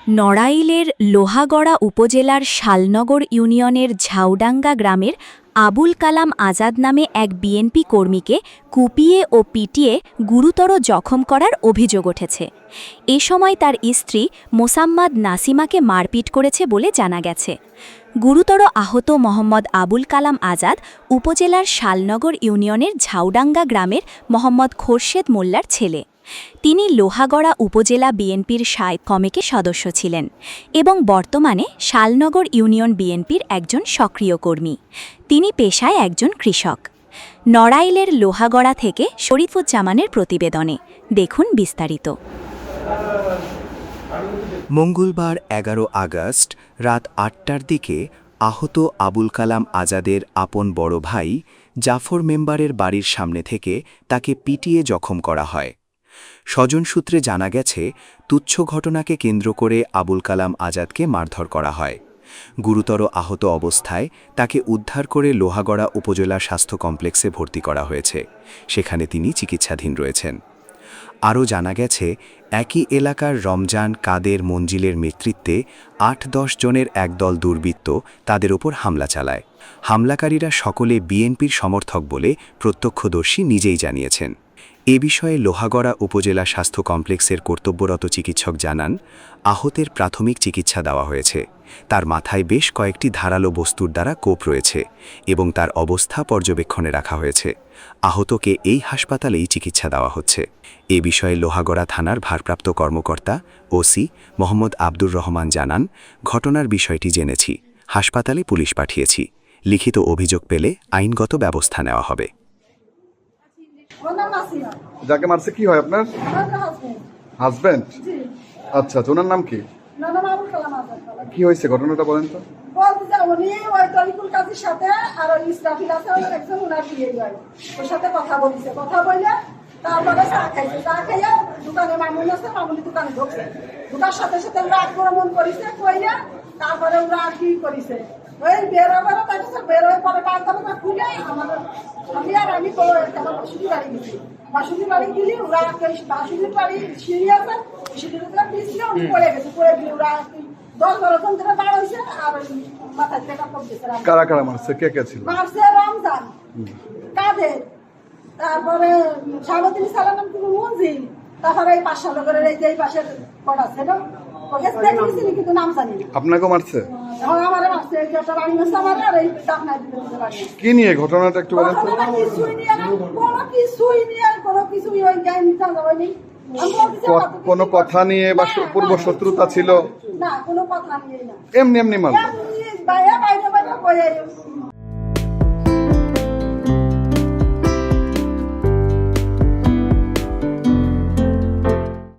নড়াইলের লোহাগড়া উপজেলার শালনগর ইউনিয়নের ঝাউডাঙ্গা গ্রামের আবুল কালাম আজাদ নামে এক বিএনপি কর্মীকে কুপিয়ে ও পিটিয়ে গুরুতর জখম করার অভিযোগ উঠেছে। এ সময় তার স্ত্রী মোসাম্মদ নাসিমাকে মারপিট করেছে বলে জানা গেছে। গুরুতর আহত মোহাম্মদ আবুল কালাম আজাদ উপজেলার শালনগর ইউনিয়নের ঝাউডাঙ্গা গ্রামের মোহাম্মদ খোরশেদ মোল্লার ছেলে। তিনি লোহাগড়া উপজেলা বিএনপির সায় কমিটির সদস্য ছিলেন এবং বর্তমানে শালনগর ইউনিয়ন বিএনপির একজন সক্রিয় কর্মী। তিনি পেশায় একজন কৃষক। নড়াইলের লোহাগড়া থেকে শরীফুজ্জামানের প্রতিবেদনে দেখুন বিস্তারিত। মঙ্গলবার ১১ আগস্ট রাত ৮টার দিকে আহত আবুল কালাম আজাদের আপন বড় ভাই জাফর মেম্বারের বাড়ির সামনে থেকে তাকে পিটিয়ে জখম করা হয়। স্বজন সূত্রে জানা গেছে, তুচ্ছ ঘটনাকে কেন্দ্র করে আবুল কালাম আজাদকে মারধর করা হয়। গুরুতর আহত অবস্থায় তাকে উদ্ধার করে লোহাগড়া উপজেলা স্বাস্থ্য কমপ্লেক্সে ভর্তি করা হয়েছে। সেখানে তিনি চিকিৎসাধীন রয়েছেন। আরও জানা গেছে, একই এলাকার রমজান, কাদের, মঞ্জিলের নেতৃত্বে ৮-১০ জনের একদল দুর্বৃত্ত তাদের ওপর হামলা চালায়। হামলাকারীরা সকলে বিএনপির সমর্থক বলে প্রত্যক্ষদর্শী নিজেই জানিয়েছেন। এ বিষয়ে লোহাগড়া উপজেলা স্বাস্থ্য কমপ্লেক্সের কর্তব্যরত চিকিৎসক জানান, আহতের প্রাথমিক চিকিৎসা দেওয়া হয়েছে। তার মাথায় বেশ কয়েকটি ধারালো বস্তুর দ্বারা কোপ রয়েছে এবং তার অবস্থা পর্যবেক্ষণে রাখা হয়েছে। আহতকে এই হাসপাতালেই চিকিৎসা দেওয়া হচ্ছে। এ বিষয়ে লোহাগড়া থানার ভারপ্রাপ্ত কর্মকর্তা ওসি মোহাম্মদ আব্দুর রহমান জানান, ঘটনার বিষয়টি জেনেছি, হাসপাতালে পুলিশ পাঠিয়েছি। লিখিত অভিযোগ পেলে আইনগত ব্যবস্থা নেওয়া হবে। যাকে মারছে কি হয় আপনার? হাজবেন্ড? আচ্ছা, ওনার নাম কি? কি হয়েছে ঘটনাটা বলেন তো। উনি ওই তরিকুল কাজীর সাথে আর ওই ইসরাফিল আছে একজন ওনার বিয়ে হয়, ওর সাথে কথা বলছে, কথা বলে তারপরে চা খাইছে, চা খাইয়া দোকানে মামুনি আছে, মামুনি দোকানে ঢুকছে, ঢুকার সাথে সাথে ওরা আক্রমণ করেছে, কইরা তারপরে ওরা আর কি করেছে, ওই বেরোবারও তাইছে, বেরোয় পরে পাঁচটা খুলে আমাদের আমি আর আমি আমার বাসুদি বাড়ি গেছি, বাসুদি বাড়ি গেলি ওরা বাসুদির বাড়ি সিঁড়ি আছে, সিঁড়ির পিছলে উনি পড়ে গেছে, পড়ে গিয়ে ওরা ১০-১২ জন ধরে বার হয়েছে আর মাথায় টেকা পড়তেছে। কারা কারা মারছে, কে কে ছিল? মারছে রমজান, কাদের, তারপরে সাবতিনী সালাম কিন্তু মঞ্জিল, তারপরে এই পাশালগরের এই যে পাশের পড়া আছে না, কিন্তু নাম জানি না। আপনাকেও মারছে? আমারে মারছে, এই যে একটা বাড়ি মারছে আমার, আর এই ডাকনায় দিতে পারি। কি নিয়ে ঘটনাটা একটু বলেন তো। কিছুই নিয়ে না, কোনো কিছুই ওই জ্ঞান নিতে হয়নি। কোনো কথা নিয়ে বা পূর্ব শত্রুতা ছিল? না, কোনো কথা নিয়ে না, এমনি এমনি মারল। বাইরে বাইরে বাইরে